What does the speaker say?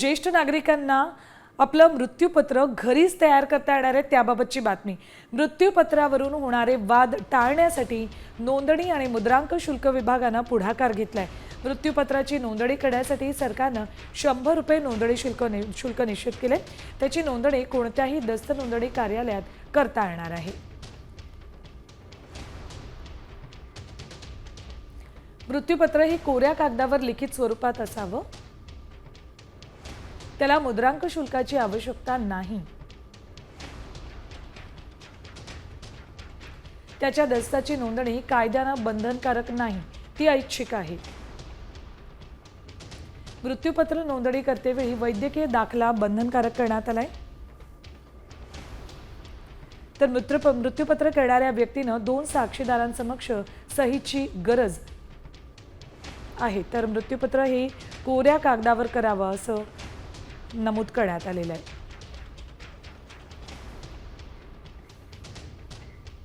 ज्येष्ठ नागरिकांना आपलं मृत्यूपत्र घरीच तयार करता येणार आहे त्याबाबतची बातमी। मृत्यूपत्रावरून होणारे वाद टाळण्यासाठी नोंदणी आणि मुद्रांक शुल्क विभागानं पुढाकार घेतलाय। मृत्यूपत्राची नोंदणी करण्यासाठी सरकारनं 100 रुपये नोंदणी शुल्क निश्चित केले। त्याची नोंदणी कोणत्याही दस्त नोंदणी कार्यालयात करता येणार आहे। मृत्यूपत्र हे कोऱ्या कागदावर लिखित स्वरूपात असावं, त्याला मुद्रांक शुल्काची आवश्यकता नाही। त्याच्या दस्ताची नोंदणी कायद्यानं बंधनकारक नाही, ती ऐच्छिक आहे। मृत्यूपत्र नोंदणी करतेवेळी वैद्यकीय दाखला बंधनकारक करण्यात आलाय। तर मृत्यूपत्र करणाऱ्या व्यक्तीनं 2 साक्षीदारांसमक्ष सहीची गरज आहे। तर मृत्यूपत्र हे कोऱ्या कागदावर करावं असं नमूद करण्यात आलेलं आहे।